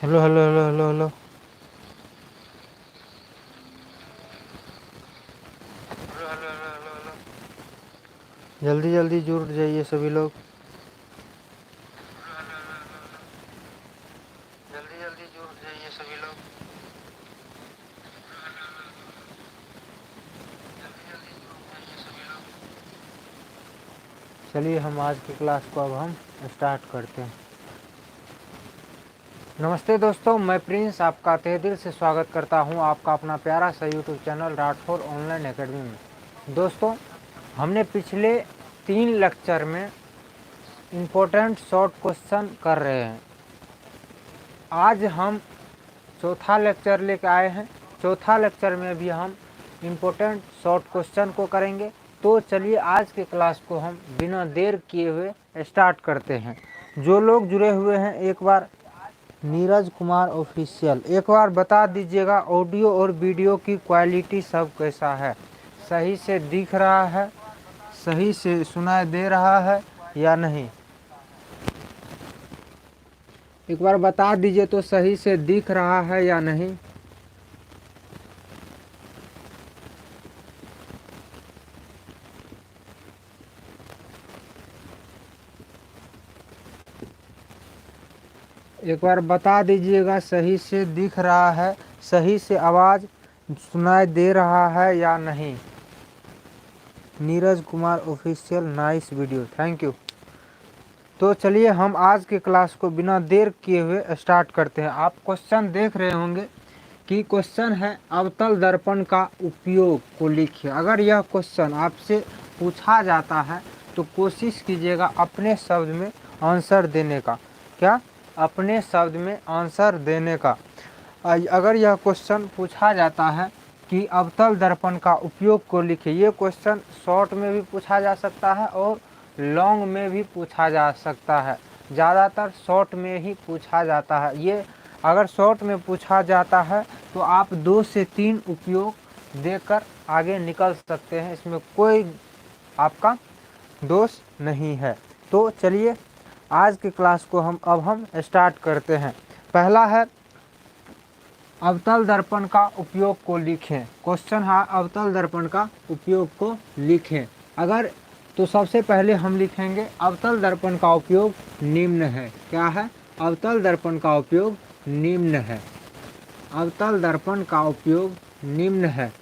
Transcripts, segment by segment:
Hello hello hello hello hello. Hello hello hello hello hello. जल्दी जल्दी जुड़ जाइए सभी लोग। Hello hello hello hello hello. जल्दी जल्दी जुड़ जाइए सभी लोग। Hello hello hello hello hello. जल्दी जल्दी जुड़ जाइए सभी लोग। चलिए हम आज की क्लास को अब हम स्टार्ट करते हैं। नमस्ते दोस्तों, मैं प्रिंस आपका तहे दिल से स्वागत करता हूं आपका अपना प्यारा सा YouTube channel Rathore online academy में। दोस्तों, हमने पिछले 3 लेक्चर में इम्पोर्टेंट शॉर्ट क्वेश्चन कर रहे हैं। आज हम चौथा लेक्चर लेकर आए हैं। चौथा लेक्चर में भी हम इम्पोर्टेंट शॉर्ट क्वेश्चन को करेंगे। तो चलिए आज के क्लास को हम बिना देर किए हुए स्टार्ट करते हैं। जो लोग जुड़े हुए हैं एक बार नीरज कुमार ऑफिशियल एक बार बता दीजिएगा, ऑडियो और वीडियो की क्वालिटी सब कैसा है? सही से दिख रहा है, सही से सुनाई दे रहा है या नहीं? एक बार बता दीजिए तो सही से दिख रहा है या नहीं। एक बार बता दीजिएगा सही से दिख रहा है, सही से आवाज़ सुनाई दे रहा है या नहीं। Neeraj Kumar official, nice video, thank you. तो चलिए हम आज की क्लास को बिना देर किए हुए स्टार्ट करते हैं। आप क्वेश्चन देख रहे होंगे कि क्वेश्चन है अवतल दर्पण का उपयोग को लिखिए। अगर यह क्वेश्चन आपसे पूछा जाता है तो कोशिश कीजिएगा अपने शब्द में आंसर देने का। क्या? अपने शब्द में आंसर देने का। अगर यह क्वेश्चन पूछा जाता है कि अवतल दर्पण का उपयोग को लिखिए, ये क्वेश्चन शॉर्ट में भी पूछा जा सकता है और लॉन्ग में भी पूछा जा सकता है। ज़्यादातर शॉर्ट में ही पूछा जाता है। ये अगर शॉर्ट में पूछा जाता है तो आप 2 से 3 उपयोग देकर आगे निकल सकते हैं, इसमें कोई आपका दोष नहीं है। तो चलिए आज की क्लास को हम स्टार्ट करते हैं। पहला है अवतल दर्पण का उपयोग को लिखें। क्वेश्चन है अवतल दर्पण का उपयोग को लिखें। अगर तो सबसे पहले हम लिखेंगे अवतल दर्पण का उपयोग निम्न है। क्या है? अवतल दर्पण का उपयोग निम्न है। अवतल दर्पण का उपयोग निम्न है।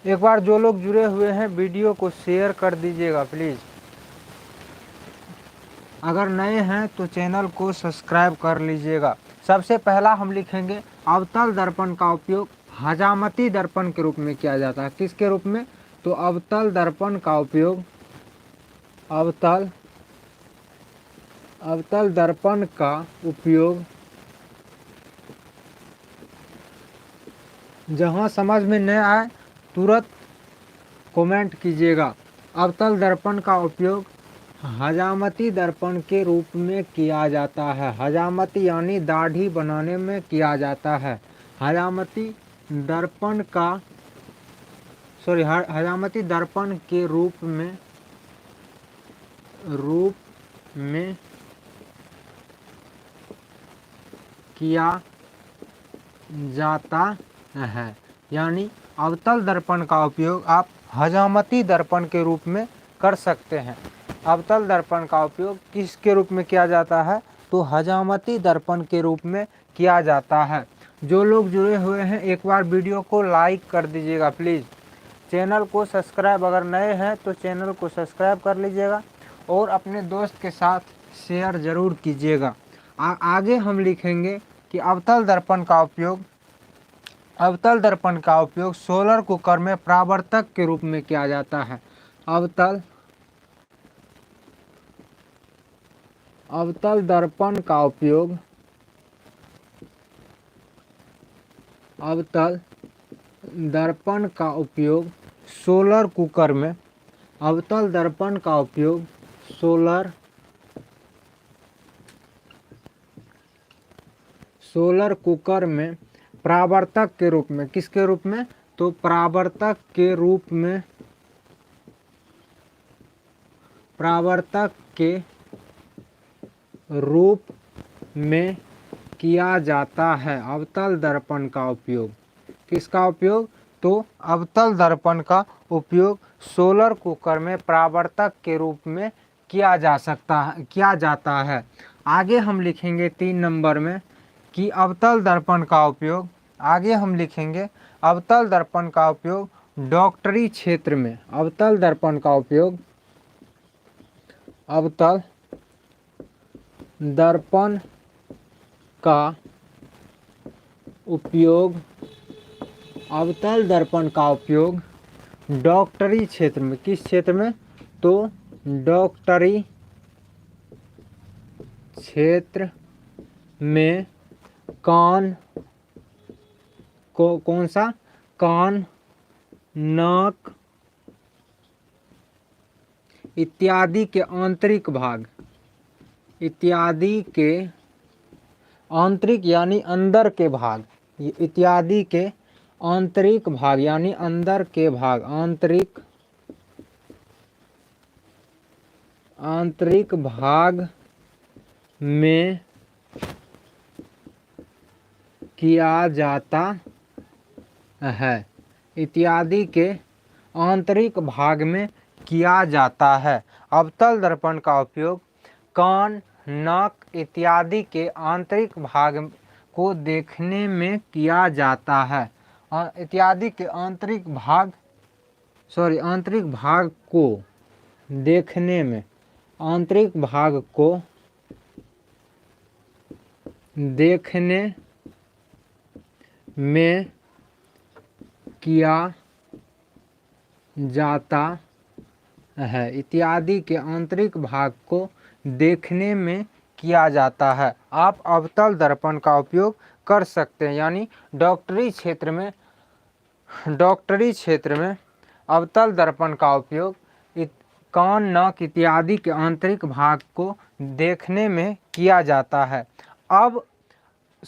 एक बार जो लोग जुड़े हुए हैं वीडियो को शेयर कर दीजिएगा प्लीज़। अगर नए हैं तो चैनल को सब्सक्राइब कर लीजिएगा। सबसे पहला हम लिखेंगे अवतल दर्पण का उपयोग हजामती दर्पण के रूप में किया जाता है। किसके रूप में? तो अवतल दर्पण का उपयोग अवतल दर्पण का उपयोग, जहां समझ में न आए तुरंत कमेंट कीजिएगा। अवतल दर्पण का उपयोग हजामती दर्पण के रूप में किया जाता है। हजामती यानी दाढ़ी बनाने में किया जाता है। हजामती दर्पण का हजामती दर्पण के रूप में किया जाता है। यानी अवतल दर्पण का उपयोग आप हजामती दर्पण के रूप में कर सकते हैं। अवतल दर्पण का उपयोग किसके रूप में किया जाता है? तो हजामती दर्पण के रूप में किया जाता है। जो लोग जुड़े हुए हैं एक बार वीडियो को लाइक कर दीजिएगा प्लीज़। चैनल को सब्सक्राइब, अगर नए हैं तो चैनल को सब्सक्राइब कर लीजिएगा और अपने दोस्त के साथ शेयर ज़रूर कीजिएगा। आगे हम लिखेंगे कि अवतल दर्पण का उपयोग सोलर कुकर में परावर्तक के रूप में किया जाता है। अवतल दर्पण का उपयोग सोलर कुकर में अवतल दर्पण का उपयोग सोलर कुकर में परावर्तक के रूप में, किसके रूप में? तो परावर्तक के रूप में किया जाता है अवतल दर्पण का उपयोग। किसका उपयोग? तो अवतल दर्पण का उपयोग सोलर कुकर में परावर्तक के रूप में किया जाता है। आगे हम लिखेंगे 3 नंबर में कि अवतल दर्पण का उपयोग, आगे हम लिखेंगे अवतल दर्पण का उपयोग डॉक्टरी क्षेत्र में, अवतल दर्पण का उपयोग, अवतल दर्पण का उपयोग, अवतल दर्पण का उपयोग डॉक्टरी क्षेत्र में। किस क्षेत्र में? तो डॉक्टरी क्षेत्र में कान को, कौन सा? कान, नाक इत्यादि के आंतरिक भाग, इत्यादि के आंतरिक यानी अंदर के भाग, इत्यादि के आंतरिक भाग यानी अंदर के भाग, आंतरिक भाग में किया जाता है, इत्यादि के आंतरिक भाग में किया जाता है। अवतल दर्पण का उपयोग कान, नाक इत्यादि के आंतरिक भाग को देखने में किया जाता है। इत्यादि के आंतरिक भाग को देखने में, आंतरिक भाग को देखने में किया जाता है, इत्यादि के आंतरिक भाग को देखने में किया जाता है। आप अवतल दर्पण का उपयोग कर सकते हैं, यानी डॉक्टरी क्षेत्र में अवतल दर्पण का उपयोग कान, नाक इत्यादि के आंतरिक भाग को देखने में किया जाता है। अब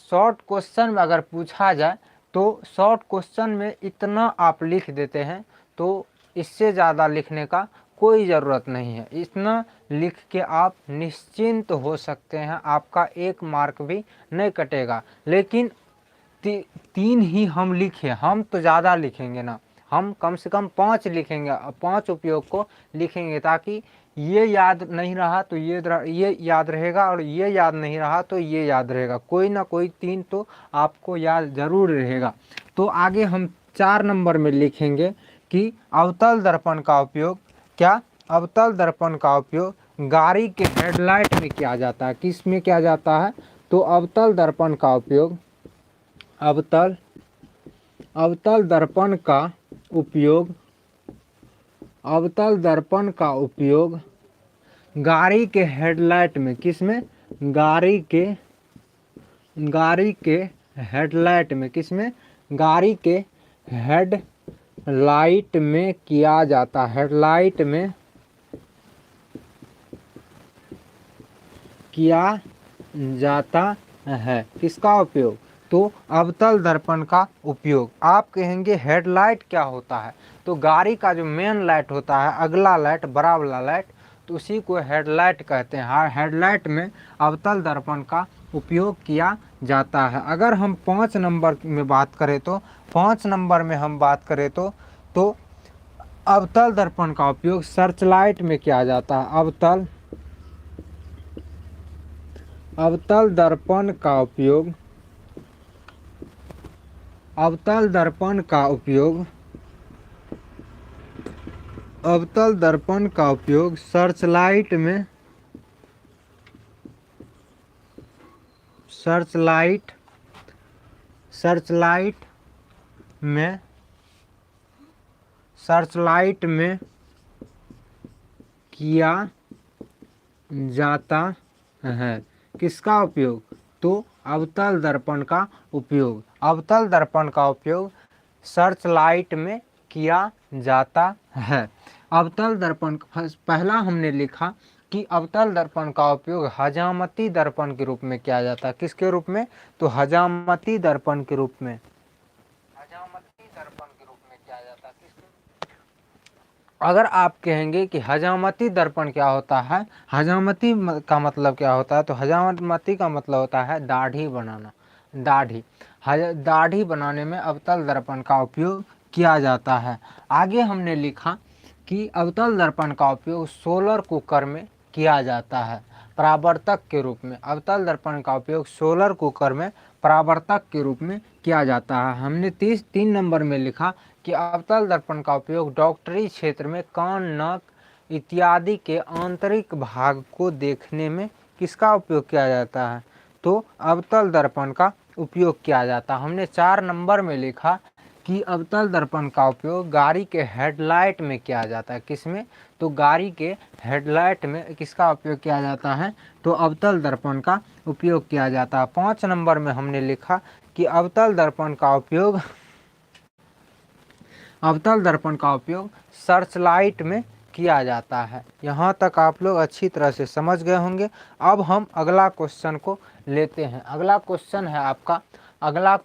शॉर्ट क्वेश्चन में अगर पूछा जाए तो शॉर्ट क्वेश्चन में इतना आप लिख देते हैं, तो इससे ज़्यादा लिखने का कोई ज़रूरत नहीं है। इतना लिख के आप निश्चिंत हो सकते हैं, आपका 1 मार्क भी नहीं कटेगा। लेकिन 3 ही हम लिखे, हम तो ज़्यादा लिखेंगे ना, हम कम से कम 5 लिखेंगे, 5 उपयोग को लिखेंगे, ताकि ये याद नहीं रहा तो ये याद रहेगा, और ये याद नहीं रहा तो ये याद रहेगा, कोई ना कोई 3 तो आपको याद जरूर रहेगा। तो आगे हम 4 नंबर में लिखेंगे कि अवतल दर्पण का उपयोग, क्या? अवतल दर्पण का उपयोग गाड़ी के हेडलाइट में किया जाता है। किस में किया जाता है? तो अवतल दर्पण का उपयोग, अवतल दर्पण का उपयोग, अवतल दर्पण का उपयोग गाड़ी के हेडलाइट में, किस में? गाड़ी के हेडलाइट में, किस में? गाड़ी के हेडलाइट में किया जाता है, हेडलाइट में किया जाता है। किसका उपयोग? तो अवतल दर्पण का उपयोग। आप कहेंगे हेडलाइट क्या होता है? तो गाड़ी का जो मेन लाइट होता है, अगला लाइट, बड़ा वाला लाइट, तो उसी को हेडलाइट कहते हैं। हेडलाइट में अवतल दर्पण का उपयोग किया जाता है। अगर हम 5 नंबर में बात करें तो 5 नंबर में हम बात करें तो अवतल दर्पण का उपयोग सर्चलाइट में किया जाता है। अवतल दर्पण का उपयोग, अवतल दर्पण का उपयोग, अवतल दर्पण का उपयोग सर्चलाइट में, सर्चलाइट में किया जाता है। किसका उपयोग? तो अवतल दर्पण का उपयोग। अवतल दर्पण का उपयोग सर्चलाइट में किया जाता है। अवतल दर्पण, पहला हमने लिखा कि अवतल दर्पण का उपयोग हजामती दर्पण के रूप में किया जाता है। किसके रूप में? तो हजामती दर्पण के रूप में, हजामती दर्पण के रूप में किया जाता है। अगर आप कहेंगे कि हजामती दर्पण क्या होता है, हजामती का मतलब क्या होता है, तो हजामती का मतलब होता है दाढ़ी बनाना। दाढ़ी दाढ़ी बनाने में अवतल दर्पण का उपयोग किया जाता है। आगे हमने लिखा कि अवतल दर्पण का उपयोग सोलर कुकर में किया जाता है परावर्तक के रूप में। अवतल दर्पण का उपयोग सोलर कुकर में परावर्तक के रूप में किया जाता है। हमने 3 नंबर में लिखा कि अवतल दर्पण का उपयोग डॉक्टरी क्षेत्र में कान, नाक इत्यादि के आंतरिक भाग को देखने में किसका उपयोग किया जाता है, तो अवतल दर्पण का उपयोग किया जाता है। हमने 4 नंबर में लिखा कि अवतल दर्पण का उपयोग गाड़ी के हेडलाइट में किया जाता है। किसमें, तो गाड़ी के हेडलाइट में किसका उपयोग किया जाता है, तो अवतल दर्पण का उपयोग किया जाता है। 5 नंबर में हमने लिखा कि अवतल दर्पण का उपयोग सर्च लाइट में किया जाता है। यहाँ तक आप लोग अच्छी तरह से समझ गए होंगे। अब हम अगला क्वेश्चन को लेते हैं। अगला क्वेश्चन है आपका अगला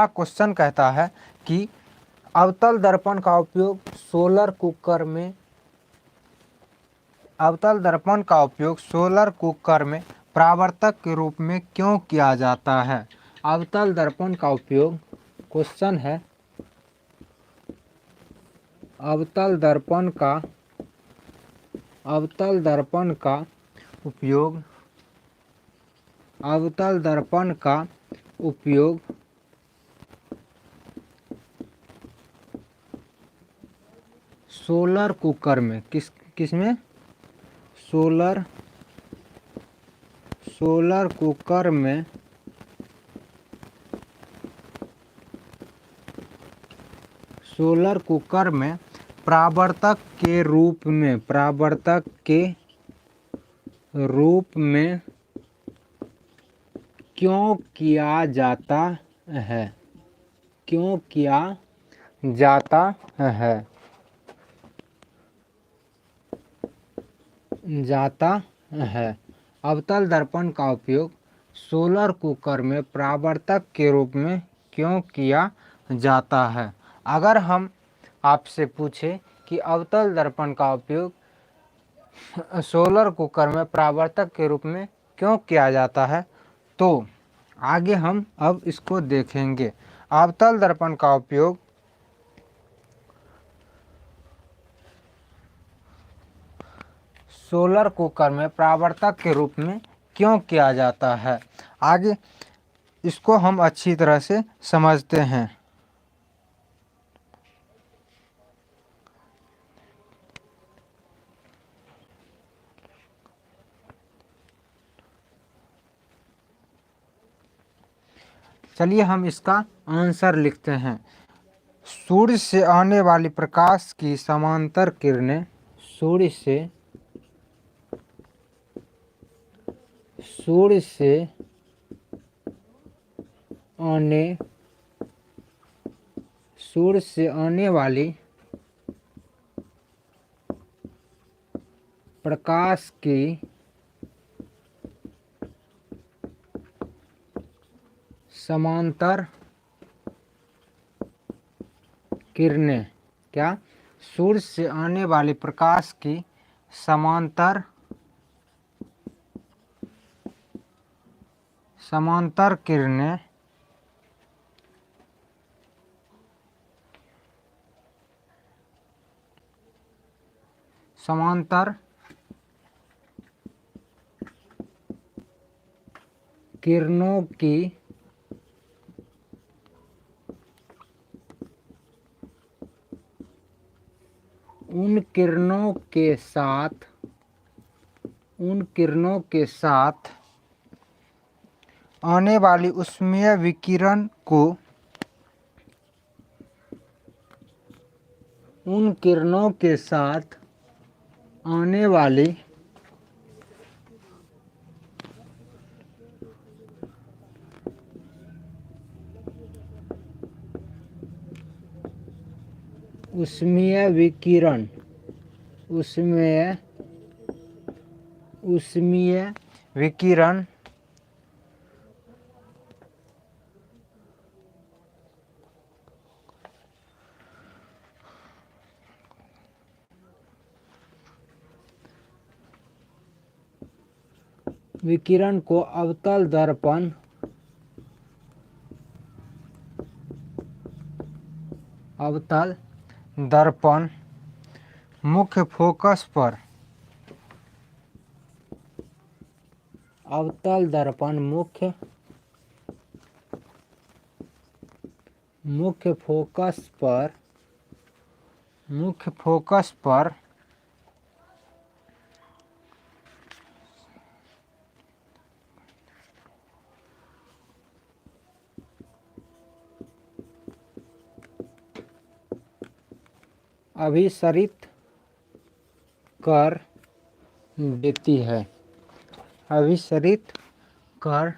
क्वेश्चन कहता है कि अवतल दर्पण का उपयोग सोलर कुकर में परावर्तक के रूप में क्यों किया जाता है। अवतल दर्पण का उपयोग, क्वेश्चन है अवतल दर्पण का उपयोग सोलर कुकर में किसमें सोलर कुकर में परावर्तक के रूप में क्यों किया जाता है। अवतल दर्पण का उपयोग सोलर कुकर में परावर्तक के रूप में क्यों किया जाता है। अगर हम आपसे पूछे कि अवतल दर्पण का उपयोग सोलर कुकर में परावर्तक के रूप में क्यों किया जाता है, तो आगे हम अब इसको देखेंगे। अवतल दर्पण का उपयोग सोलर कुकर में परावर्तक के रूप में क्यों किया जाता है, आगे इसको हम अच्छी तरह से समझते हैं। चलिए हम इसका आंसर लिखते हैं। सूर्य से आने वाली प्रकाश की समांतर किरणें सूर्य से आने वाली प्रकाश की समांतर किरणें, क्या, सूर्य से आने वाली प्रकाश की समांतर किरणें समांतर किरणों की उन किरणों के साथ आने वाली ऊष्मीय विकिरण को उन किरणों के साथ आने वाली ऊष्मीय विकिरण विकिरण को अवतल दर्पण मुख्य फोकस पर अवतल दर्पण मुख्य फोकस पर अभिसरित कर देती है। अभिसरित कर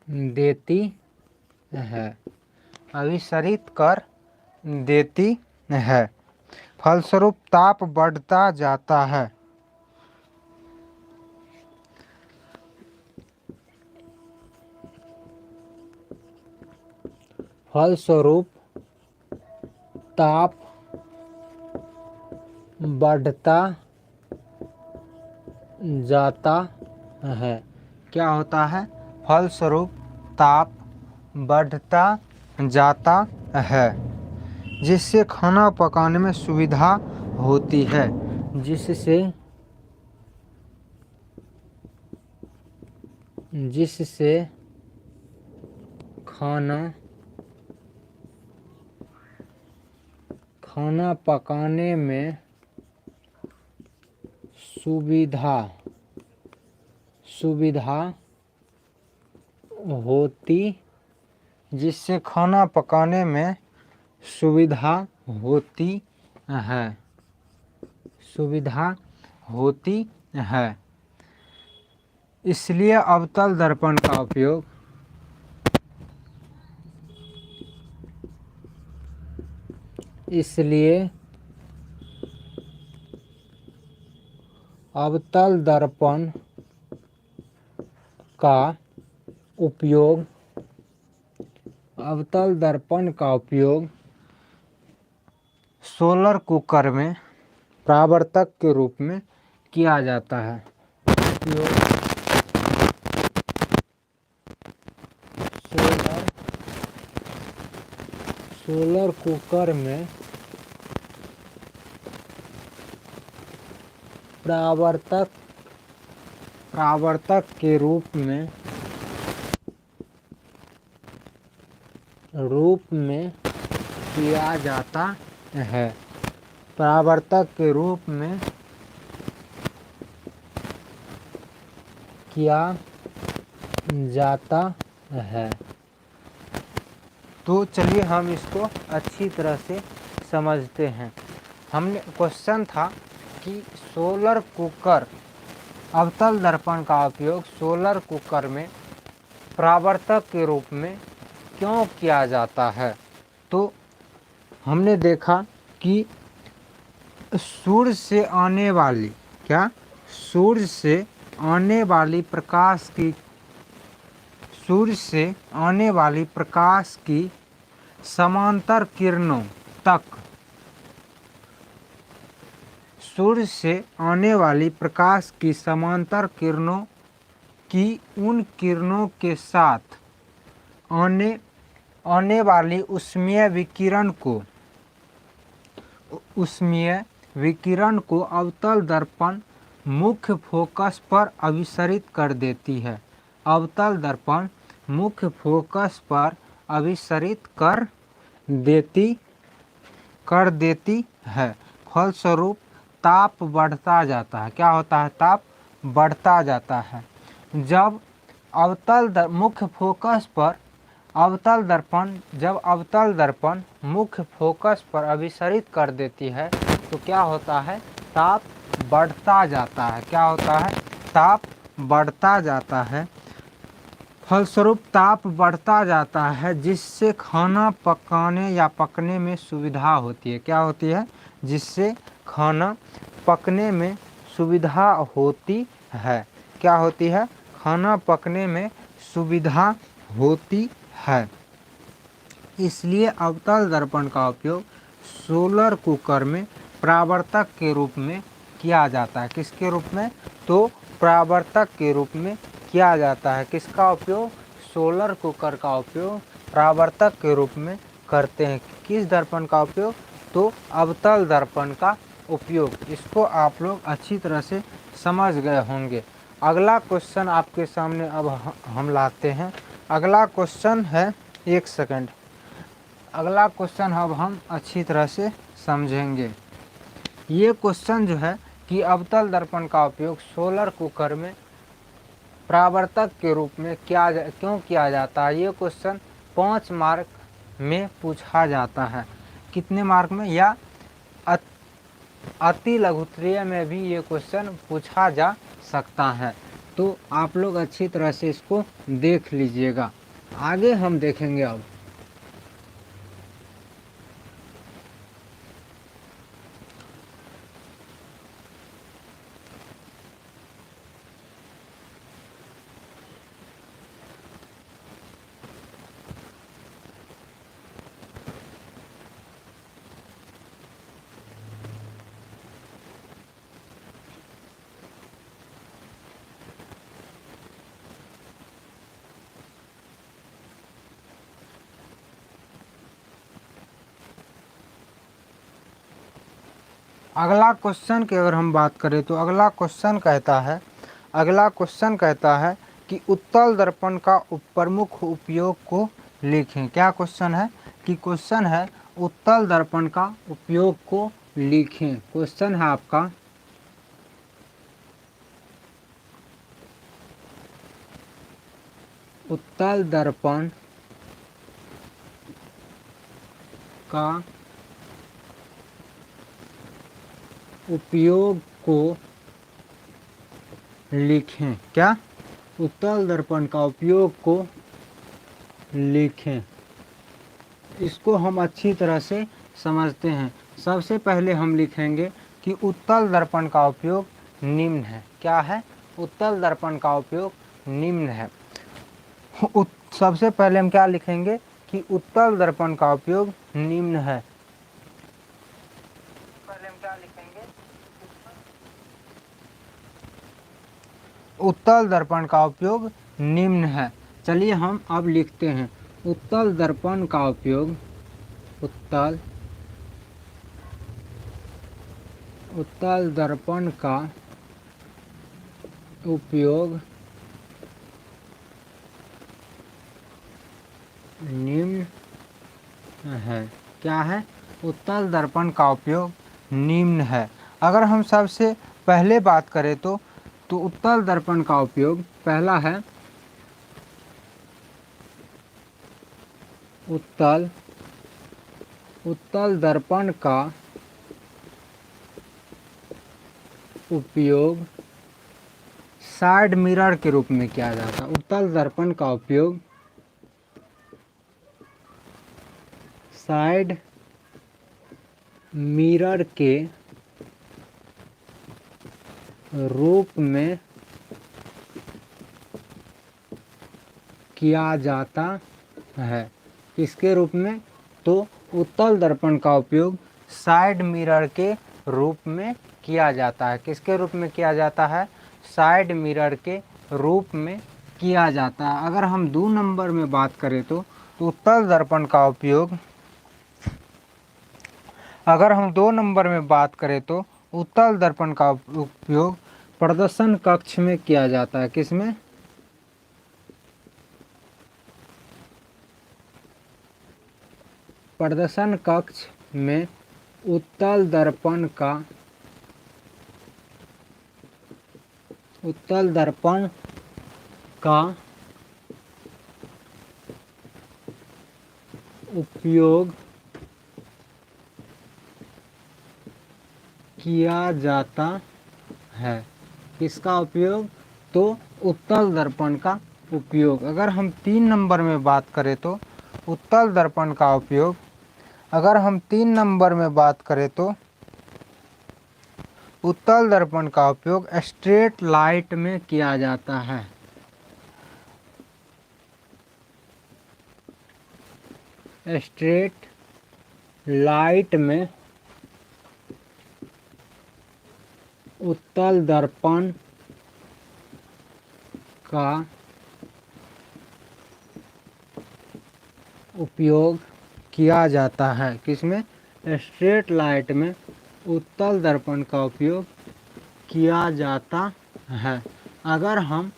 देती है। अभिसरित कर देती है। फलस्वरूप ताप बढ़ता जाता है। फलस्वरूप ताप बढ़ता जाता है। क्या होता है? फलस्वरूप ताप बढ़ता जाता है, जिससे खाना पकाने में सुविधा होती है। जिससे खाना पकाने में सुविधा होती जिससे खाना पकाने में सुविधा होती है। इसलिए अवतल दर्पण का उपयोग अवतल दर्पण का उपयोग सोलर कुकर में परावर्तक के रूप में किया जाता है। सोलर कुकर में परावर्तक के रूप में किया जाता है। परावर्तक के रूप में किया जाता है। तो चलिए हम इसको अच्छी तरह से समझते हैं। हमने क्वेश्चन था कि सोलर कुकर अवतल दर्पण का उपयोग सोलर कुकर में परावर्तक के रूप में क्यों किया जाता है। तो हमने देखा कि सूर्य से आने वाली प्रकाश की समांतर किरणों तक उन किरणों के साथ आने वाली ऊष्मीय विकिरण को अवतल दर्पण मुख्य फोकस पर अभिसरित कर देती है। अवतल दर्पण मुख्य फोकस पर अभिसरित कर देती है। फलस्वरूप ताप बढ़ता जाता है। क्या होता है? ताप बढ़ता जाता है। जब अवतल दर्पण मुख्य फोकस पर अभिसरित कर देती है तो क्या होता है? ताप बढ़ता जाता है। क्या होता है? ताप बढ़ता जाता है। फलस्वरूप ताप बढ़ता जाता है, जिससे खाना पकाने या पकने में सुविधा होती है। क्या होती है? जिससे खाना पकने में सुविधा होती है। क्या होती है? खाना पकने में सुविधा होती है। इसलिए अवतल दर्पण का उपयोग सोलर कुकर में परावर्तक के रूप में किया जाता है। किसके रूप में? तो परावर्तक के रूप में किया जाता है। किसका उपयोग? सोलर कुकर का उपयोग परावर्तक के रूप में करते हैं। किस दर्पण का उपयोग? तो अवतल दर्पण का उपयोग। इसको आप लोग अच्छी तरह से समझ गए होंगे। अगला क्वेश्चन आपके सामने अब हम लाते हैं। अगला क्वेश्चन है, एक सेकंड, अगला क्वेश्चन अब हम अच्छी तरह से समझेंगे। ये क्वेश्चन जो है कि अवतल दर्पण का उपयोग सोलर कुकर में परावर्तक के रूप में क्यों किया जाता है? ये क्वेश्चन 5 मार्क में पूछा जाता है। कितने मार्क में? या अति लघुत्तरीय में भी ये क्वेश्चन पूछा जा सकता है। तो आप लोग अच्छी तरह से इसको देख लीजिएगा। आगे हम देखेंगे अब। अगला क्वेश्चन की अगर हम बात करें तो अगला क्वेश्चन कहता है कि उत्तल दर्पण का प्रमुख उपयोग को लिखें। क्या क्वेश्चन है? कि क्वेश्चन है उत्तल दर्पण का उपयोग को लिखें। क्वेश्चन है आपका उत्तल दर्पण का उपयोग को लिखें। क्या? उत्तल दर्पण का उपयोग को लिखें। इसको हम अच्छी तरह से समझते हैं। सबसे पहले हम लिखेंगे कि उत्तल दर्पण का उपयोग निम्न है। क्या है? उत्तल दर्पण का उपयोग निम्न है। सबसे पहले हम क्या लिखेंगे कि उत्तल दर्पण का उपयोग निम्न है। पहले हम क्या लिखेंगे? उत्तल दर्पण का उपयोग निम्न है। चलिए हम अब लिखते हैं उत्तल दर्पण का उपयोग, उत्तल दर्पण का उपयोग निम्न है। क्या है? उत्तल दर्पण का उपयोग निम्न है। अगर हम सबसे पहले बात करें तो उत्तल दर्पण का उपयोग पहला है उत्तल दर्पण का उपयोग साइड मिरर के रूप में किया जाता है। उत्तल दर्पण का उपयोग साइड मिरर के रूप में किया जाता है। किसके रूप में? तो उत्तल दर्पण का उपयोग साइड मिरर के रूप में किया जाता है। किसके रूप में किया जाता है? साइड मिरर के रूप में किया जाता है। अगर हम 2 नंबर में बात करें तो उत्तल दर्पण का उपयोग, अगर हम 2 नंबर में बात करें तो उत्तल दर्पण का उपयोग प्रदर्शन कक्ष में किया जाता है। किसमें? प्रदर्शन कक्ष में उत्तल दर्पण का उपयोग किया जाता है। किसका उपयोग? तो उत्तल दर्पण का उपयोग। अगर हम 3 नंबर में बात करें तो उत्तल दर्पण का उपयोग, अगर हम 3 नंबर में बात करें तो उत्तल दर्पण का उपयोग स्ट्रेट लाइट में किया जाता है। स्ट्रेट लाइट में उत्तल दर्पण का उपयोग किया जाता है। किसमें? स्ट्रेट लाइट में उत्तल दर्पण का उपयोग किया जाता है। अगर हम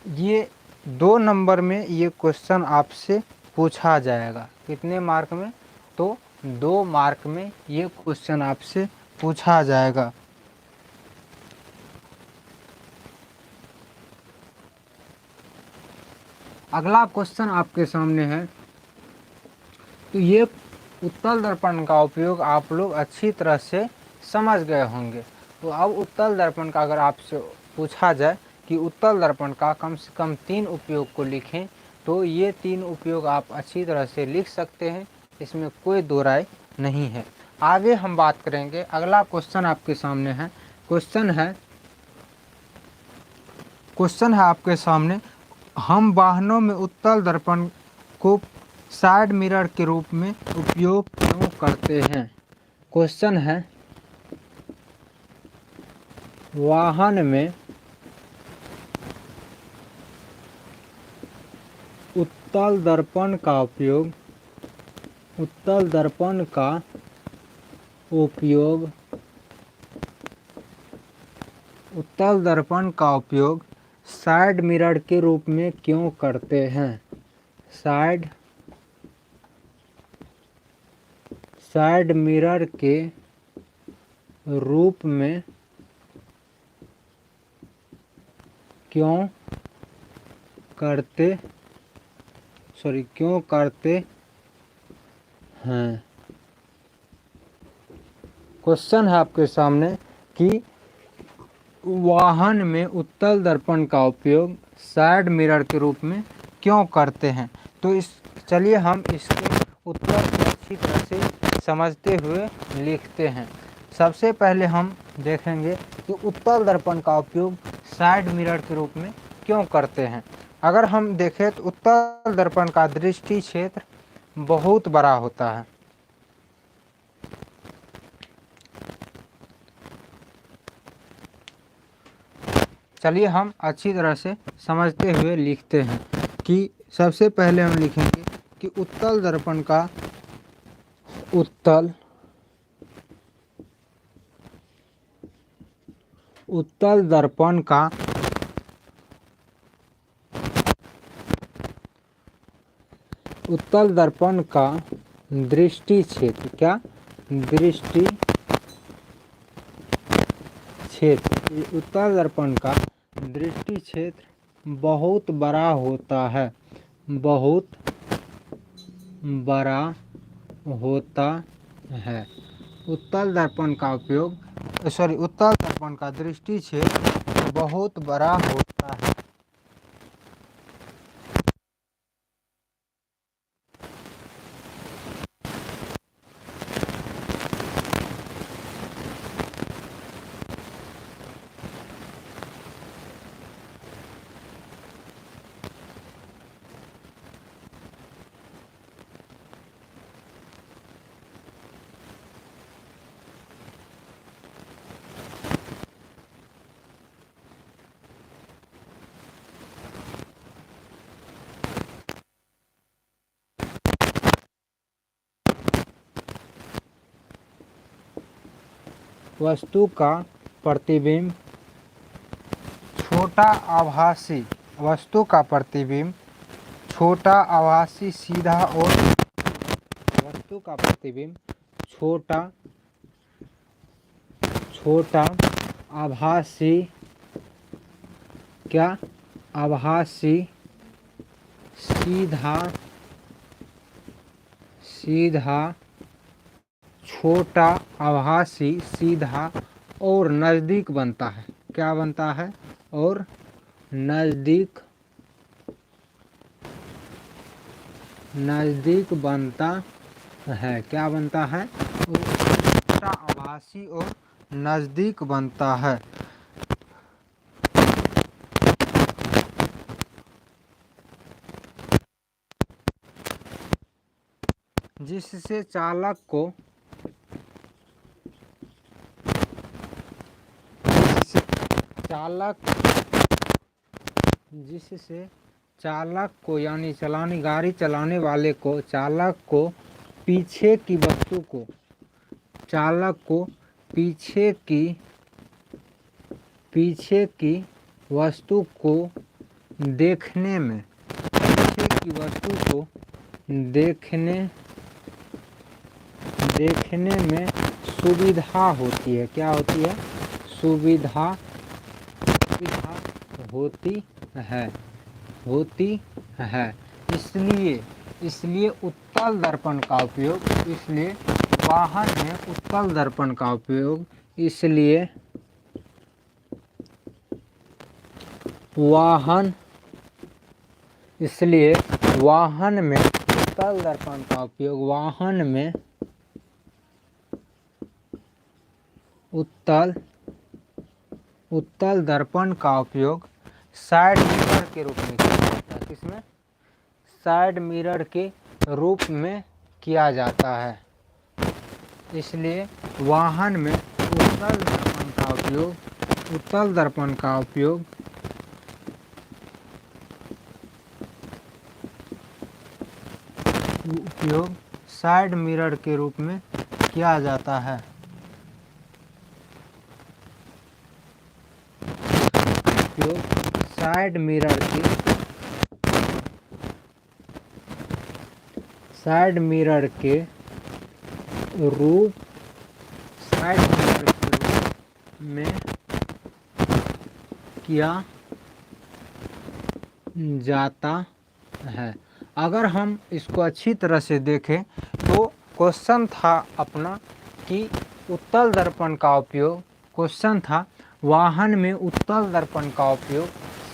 ये 2 नंबर में ये क्वेश्चन आपसे पूछा जाएगा, कितने मार्क में? तो 2 मार्क में ये क्वेश्चन आपसे पूछा जाएगा। अगला क्वेश्चन आपके सामने है। तो ये उत्तल दर्पण का उपयोग आप लोग अच्छी तरह से समझ गए होंगे। तो अब उत्तल दर्पण का अगर आपसे पूछा जाए कि उत्तल दर्पण का कम से कम 3 उपयोग को लिखें, तो ये 3 उपयोग आप अच्छी तरह से लिख सकते हैं, इसमें कोई दो राय नहीं है। आगे हम बात करेंगे। अगला क्वेश्चन आपके सामने है। क्वेश्चन है आपके सामने, हम वाहनों में उत्तल दर्पण को साइड मिरर के रूप में उपयोग क्यों करते हैं? क्वेश्चन है, वाहन में उत्तल दर्पण का उपयोग साइड मिरर के रूप में क्यों करते हैं? साइड मिरर के रूप में क्यों करते हैं? क्वेश्चन है आपके सामने कि वाहन में उत्तल दर्पण का उपयोग साइड मिरर के रूप में क्यों करते हैं। तो चलिए हम इसके उत्तर को अच्छी तरह से समझते हुए लिखते हैं। सबसे पहले हम देखेंगे कि उत्तल दर्पण का उपयोग साइड मिरर के रूप में क्यों करते हैं। अगर हम देखें तो उत्तल दर्पण का दृष्टि क्षेत्र बहुत बड़ा होता है। चलिए हम अच्छी तरह से समझते हुए लिखते हैं कि सबसे पहले हम लिखेंगे कि उत्तल दर्पण का दृष्टि क्षेत्र उत्तल दर्पण का दृष्टि क्षेत्र बहुत बड़ा होता है। उत्तल दर्पण का दृष्टि क्षेत्र बहुत बड़ा होता है। वस्तु का प्रतिबिंब छोटा आभासी सीधा और सीधा और नज़दीक बनता है। क्या बनता है? और नज़दीक बनता है। क्या बनता है? छोटा आभासी और नज़दीक बनता है, जिससे चालक को जिससे चालक को यानी गाड़ी चलाने वाले को चालक को पीछे की वस्तु को पीछे की वस्तु को देखने में सुविधा होती है। क्या होती है? सुविधा होती है। इसलिए उत्तल दर्पण का उपयोग वाहन में उत्तल दर्पण का उपयोग वाहन में उत्तल दर्पण का उपयोग उत्तल दर्पण का उपयोग साइड मिरर के रूप में किया जाता है। किसमें? साइड मिरर के रूप में किया जाता है। इसलिए वाहन में उत्तल दर्पण का उपयोग साइड मिरर के रूप में किया जाता है। साइड मिरर के रूप में किया जाता है। अगर हम इसको अच्छी तरह से देखें तो क्वेश्चन था अपना कि उत्तल दर्पण का उपयोग वाहन में उत्तल दर्पण का उपयोग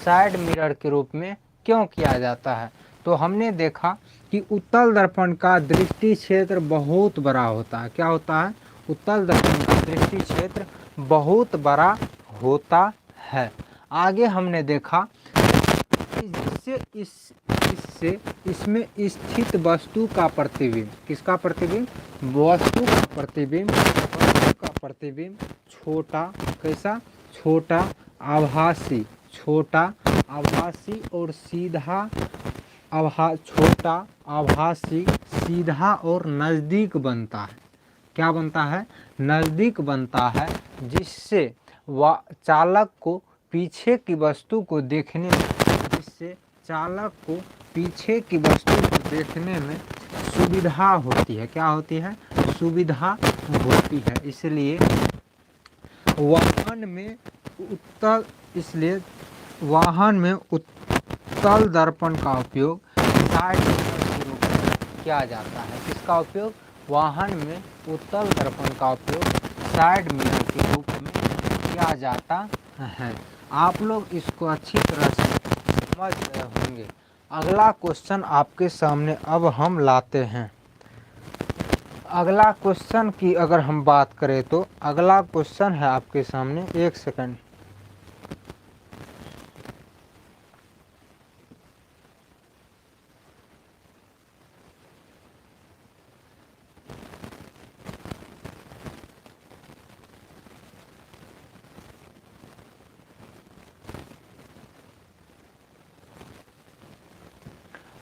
साइड मिरर के रूप में क्यों किया जाता है। तो हमने देखा कि उत्तल दर्पण का दृष्टि क्षेत्र बहुत बड़ा होता है। क्या होता है? उत्तल दर्पण का दृष्टि क्षेत्र बहुत बड़ा होता है। आगे हमने देखा कि जिससे इसमें स्थित वस्तु का प्रतिबिंब, किसका प्रतिबिंब? वस्तु का प्रतिबिंब छोटा, कैसा? छोटा आभासी और सीधा और नज़दीक बनता है। क्या बनता है? नज़दीक बनता है, जिससे चालक को पीछे की वस्तु को देखने में सुविधा होती है। क्या होती है? सुविधा होती है। इसलिए वाहन में उत्तल दर्पण का उपयोग साइड मिरर के रूप में किया जाता है। किसका उपयोग? वाहन में उत्तल दर्पण का उपयोग साइड मिरर के रूप में किया जाता है। आप लोग इसको अच्छी तरह से समझ रहे होंगे। अगला क्वेश्चन आपके सामने अब हम लाते हैं। अगला क्वेश्चन की अगर हम बात करें तो अगला क्वेश्चन है आपके सामने, एक सेकंड।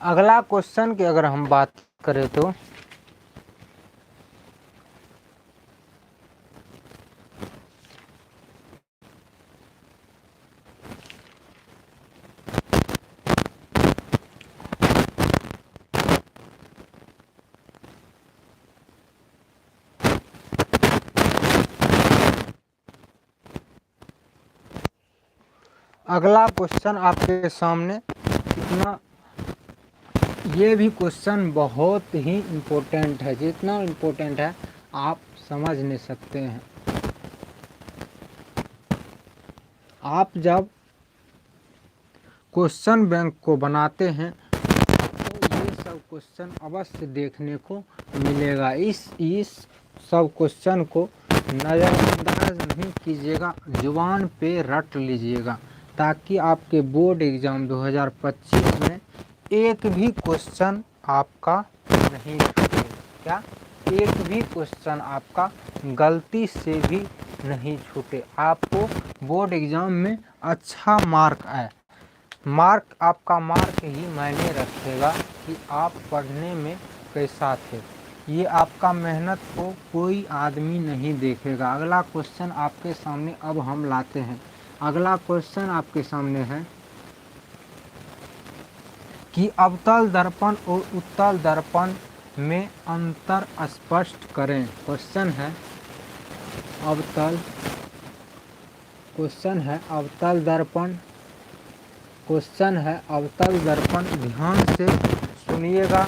अगला क्वेश्चन की अगर हम बात करें तो अगला क्वेश्चन आपके सामने कितना, ये भी क्वेश्चन बहुत ही इम्पोर्टेंट है। जितना इम्पोर्टेंट है आप समझ नहीं सकते हैं। आप जब क्वेश्चन बैंक को बनाते हैं तो ये सब क्वेश्चन अवश्य देखने को मिलेगा। इस सब क्वेश्चन को नज़रअंदाज नहीं कीजिएगा, जुबान पे रट लीजिएगा, ताकि आपके बोर्ड एग्ज़ाम 2025 में एक भी क्वेश्चन आपका नहीं छूटे। क्या? एक भी क्वेश्चन आपका गलती से भी नहीं छूटे, आपको बोर्ड एग्ज़ाम में अच्छा मार्क आए। मार्क आपका मार्क ही मायने रखेगा कि आप पढ़ने में कैसा थे। ये आपका मेहनत को कोई आदमी नहीं देखेगा। अगला क्वेश्चन आपके सामने अब हम लाते हैं। अगला क्वेश्चन आपके सामने है कि अवतल दर्पण और उत्तल दर्पण में अंतर स्पष्ट करें। क्वेश्चन है अवतल दर्पण, क्वेश्चन है अवतल दर्पण। ध्यान से सुनिएगा,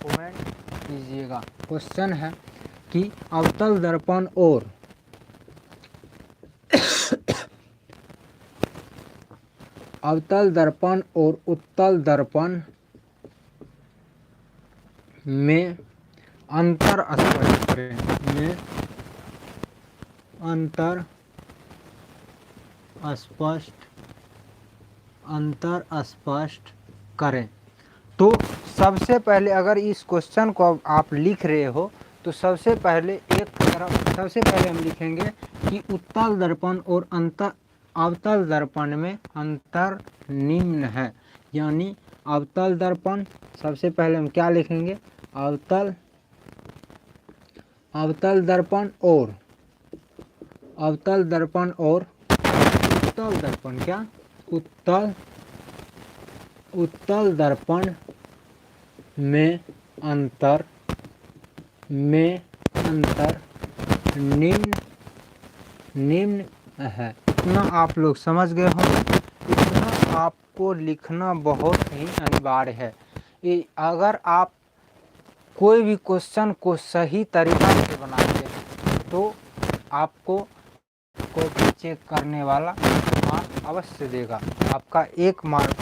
कमेंट कीजिएगा। क्वेश्चन है कि अवतल दर्पण और उत्तल दर्पण में अंतर स्पष्ट करें। अंतर स्पष्ट करें। तो सबसे पहले अगर इस क्वेश्चन को आप लिख रहे हो तो सबसे पहले हम लिखेंगे कि उत्तल दर्पण और अवतल दर्पण में अंतर निम्न है। यानी अवतल दर्पण, सबसे पहले हम क्या लिखेंगे, अवतल दर्पण और उत्तल दर्पण, क्या उत्तल दर्पण में अंतर निम्न है। इतना आप लोग समझ गए हो। इतना आपको लिखना बहुत ही अनिवार्य है। अगर आप कोई भी क्वेश्चन को सही तरीका से बनाते हैं तो आपको कॉपी चेक करने वाला मार्क अवश्य देगा। आपका 1 मार्क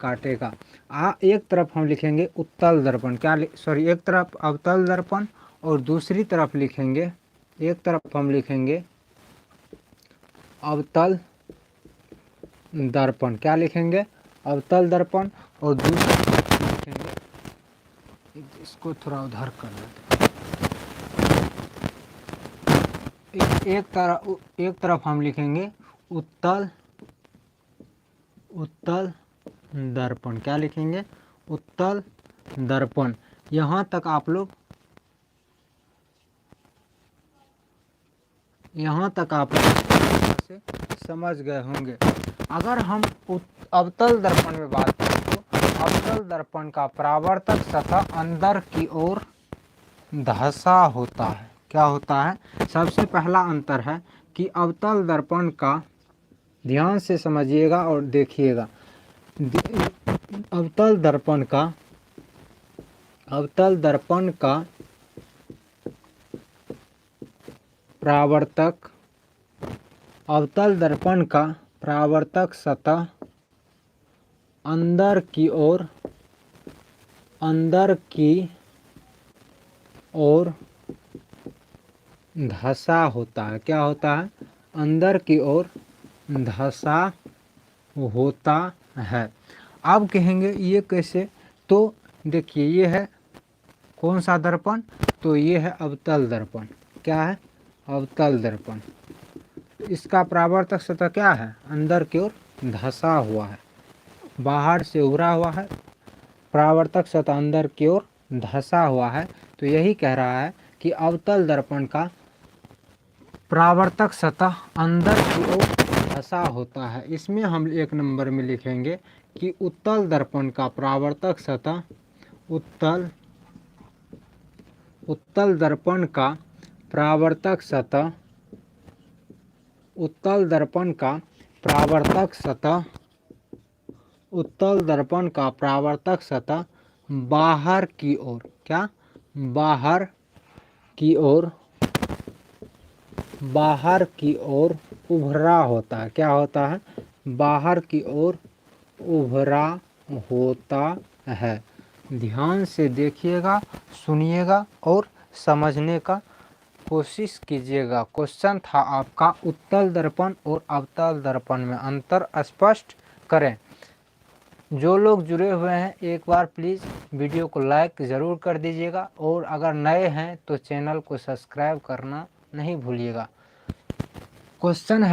काटेगा। एक तरफ हम लिखेंगे उत्तल दर्पण, एक तरफ अवतल दर्पण और दूसरी तरफ लिखेंगे, एक तरफ हम लिखेंगे अवतल दर्पण। क्या लिखेंगे, अवतल दर्पण, और दूसरी तरफ लिखेंगे, इसको थोड़ा उधर कर देते। एक तरफ हम लिखेंगे उत्तल दर्पण। क्या लिखेंगे, उत्तल दर्पण। यहाँ तक आप लोग से समझ गए होंगे। अगर हम अवतल दर्पण में बात करें तो अवतल दर्पण का परावर्तक सतह अंदर की ओर धंसा होता है। क्या होता है, सबसे पहला अंतर है कि अवतल दर्पण का, ध्यान से समझिएगा और देखिएगा, अवतल दर्पण का परावर्तक सतह अंदर की ओर धंसा होता है। क्या होता है, अंदर की ओर धंसा होता है। अब कहेंगे ये कैसे, तो देखिए ये है कौन सा दर्पण, तो ये है अवतल दर्पण। क्या है, अवतल दर्पण। इसका परावर्तक सतह क्या है, अंदर की ओर धंसा हुआ है, बाहर से उभरा हुआ है, परावर्तक सतह अंदर की ओर धंसा हुआ है। तो यही कह रहा है कि अवतल दर्पण का परावर्तक सतह अंदर की ओर धंसा होता है। इसमें हम 1 नंबर में लिखेंगे कि उत्तल दर्पण का परावर्तक सतह, उत्तल दर्पण का परावर्तक सतह, उत्तल दर्पण का परावर्तक सतह बाहर की ओर, क्या, बाहर की ओर उभरा होता है। क्या होता है, बाहर की ओर उभरा होता है। ध्यान से देखिएगा, सुनिएगा और समझने का कोशिश कीजिएगा। क्वेश्चन था आपका उत्तल दर्पण और अवतल दर्पण में अंतर स्पष्ट करें। जो लोग जुड़े हुए हैं एक बार प्लीज़ वीडियो को लाइक ज़रूर कर दीजिएगा, और अगर नए हैं तो चैनल को सब्सक्राइब करना नहीं भूलिएगा। क्वेश्चन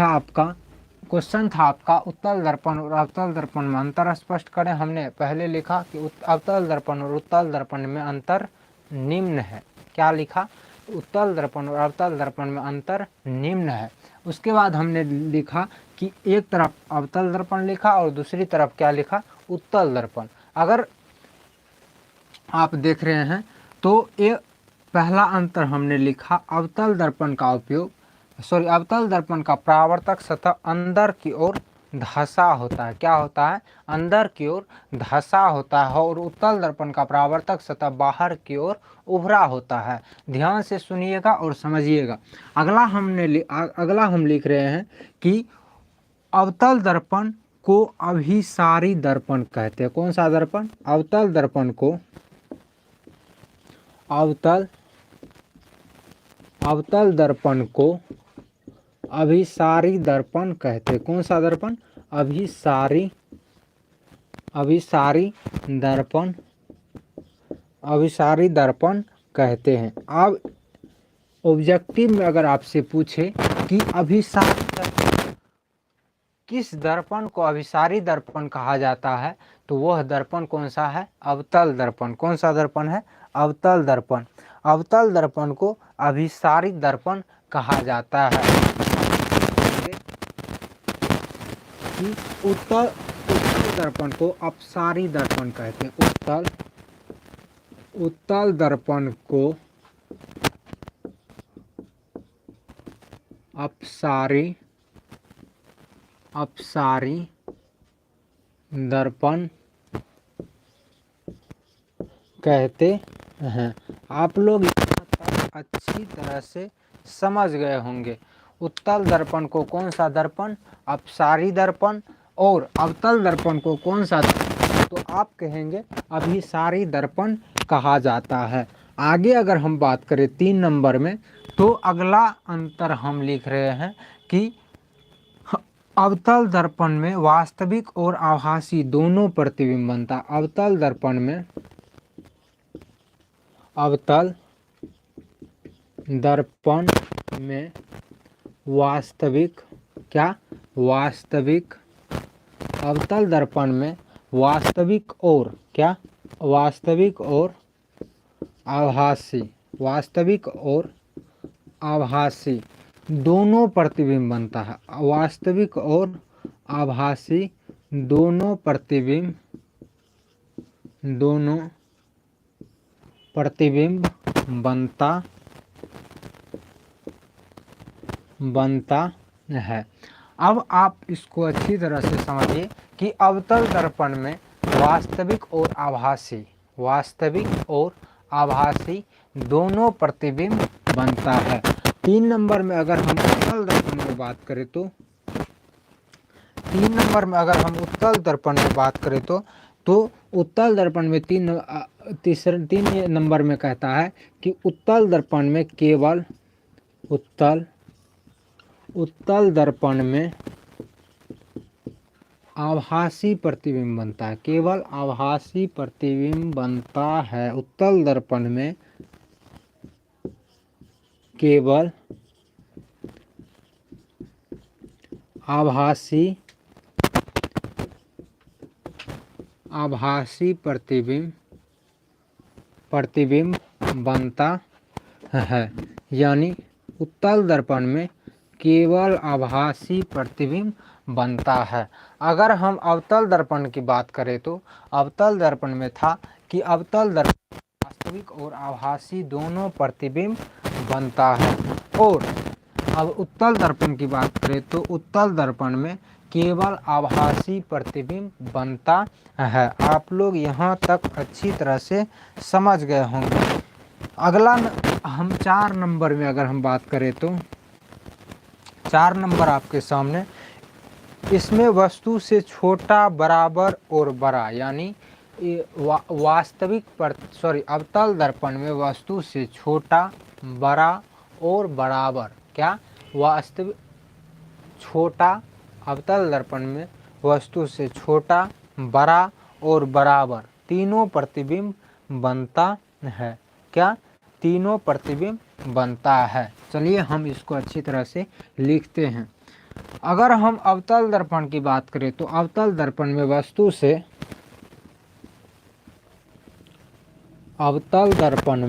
था आपका उत्तल दर्पण और अवतल दर्पण में अंतर स्पष्ट करें। हमने पहले लिखा कि अवतल दर्पण और उत्तल दर्पण में अंतर निम्न है। क्या लिखा? उत्तल दर्पण और अवतल दर्पण में अंतर निम्न है। उसके बाद हमने लिखा कि एक तरफ अवतल दर्पण लिखा और दूसरी तरफ क्या लिखा? उत्तल दर्पण। अगर आप देख रहे हैं तो ये पहला अंतर हमने लिखा, अवतल दर्पण का उपयोग अवतल दर्पण का परावर्तक सतह अंदर की ओर धंसा होता है। क्या होता है? अंदर की ओर धंसा होता है, और उत्तल दर्पण का परावर्तक सतह बाहर की ओर उभरा होता है। ध्यान से सुनिएगा और समझिएगा। अगला हम लिख रहे हैं कि अवतल दर्पण को अभिसारी दर्पण कहते हैं। कौन सा दर्पण? अवतल दर्पण को अवतल दर्पण को अभिसारी दर्पण कहते हैं। कौन सा दर्पण? अभिसारी दर्पण कहते हैं। अब ऑब्जेक्टिव में अगर आपसे पूछे कि अभिसारी दर्पण, किस दर्पण को अभिसारी दर्पण कहा जाता है, तो वह दर्पण कौन सा है? अवतल दर्पण। कौन सा दर्पण है? अवतल दर्पण। अवतल दर्पण को अभिसारी दर्पण कहा जाता है। कि उत्तल दर्पण को अपसारी दर्पण कहते हैं। उत्तल दर्पण को अपसारी दर्पण कहते हैं। आप लोग यहाँ तक अच्छी तरह से समझ गए होंगे। उत्तल दर्पण को कौन सा दर्पण? अपसारी दर्पण। और अवतल दर्पण को कौन सा दर्पण? तो आप कहेंगे अभिसारी दर्पण कहा जाता है। आगे अगर हम बात करें 3 नंबर में, तो अगला अंतर हम लिख रहे हैं कि अवतल दर्पण में वास्तविक और आभासी दोनों प्रतिबिंब बनता। अवतल दर्पण में वास्तविक अवतल दर्पण में वास्तविक और आभासी दोनों प्रतिबिंब बनता है। वास्तविक और आभासी दोनों प्रतिबिंब बनता है। अब आप इसको अच्छी तरह से समझिए कि अवतल दर्पण में वास्तविक और आभासी दोनों प्रतिबिंब बनता है। 3 नंबर में अगर हम उत्तल दर्पण में बात करें तो 3 उत्तल दर्पण में 3 नंबर में कहता है कि उत्तल दर्पण में केवल उत्तल दर्पण में आभासी प्रतिबिंब बनता है। केवल आभासी प्रतिबिंब बनता है। उत्तल दर्पण में केवल आभासी प्रतिबिंब बनता है। यानी उत्तल दर्पण में केवल आभासी प्रतिबिंब बनता है। अगर हम अवतल दर्पण की बात करें तो अवतल दर्पण में था कि अवतल दर्पण वास्तविक और आभासी दोनों प्रतिबिंब बनता है। और अब उत्तल दर्पण की बात करें तो उत्तल दर्पण में केवल आभासी प्रतिबिंब बनता है। आप लोग यहाँ तक अच्छी तरह से समझ गए होंगे। अगला हम 4 नंबर में अगर हम बात करें तो 4 नंबर आपके सामने, इसमें वस्तु से छोटा, बराबर और बड़ा, यानी अवतल दर्पण में वस्तु से छोटा, बड़ा और बराबर, क्या? वास्तविक छोटा, अवतल दर्पण में वस्तु से छोटा, बड़ा और बराबर तीनों प्रतिबिंब बनता है। क्या? तीनों प्रतिबिंब बनता है। चलिए हम इसको अच्छी तरह से लिखते हैं। अगर हम अवतल दर्पण की बात करें तो अवतल दर्पण में वस्तु से अवतल दर्पण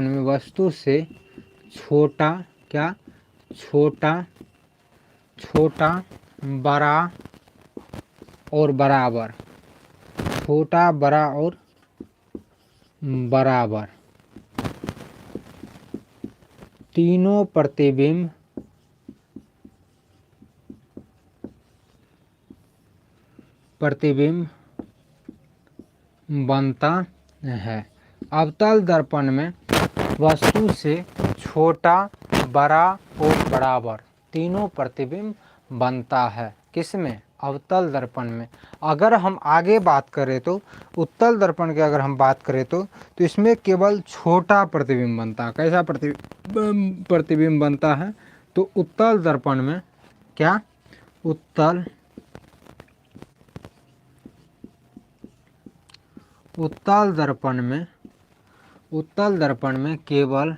में वस्तु से छोटा क्या? छोटा बड़ा और बराबर, छोटा बड़ा और बराबर तीनों प्रतिबिंब बनता है। अवतल दर्पण में वस्तु से छोटा बड़ा और बराबर तीनों प्रतिबिंब बनता है। किसमें? अवतल दर्पण में। अगर हम आगे बात करें तो उत्तल दर्पण की अगर हम बात करें तो इसमें केवल छोटा प्रतिबिंब बनता है। कैसा प्रतिबिंब बनता है? तो उत्तल दर्पण में क्या? उत्तल दर्पण में केवल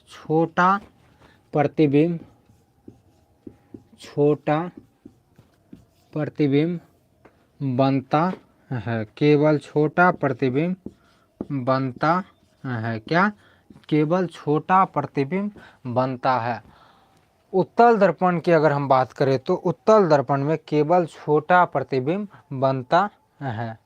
छोटा प्रतिबिंब बनता है। केवल छोटा प्रतिबिंब बनता है। क्या? केवल छोटा प्रतिबिंब बनता है। उत्तल दर्पण की अगर हम बात करें तो उत्तल दर्पण में केवल छोटा प्रतिबिंब बनता है।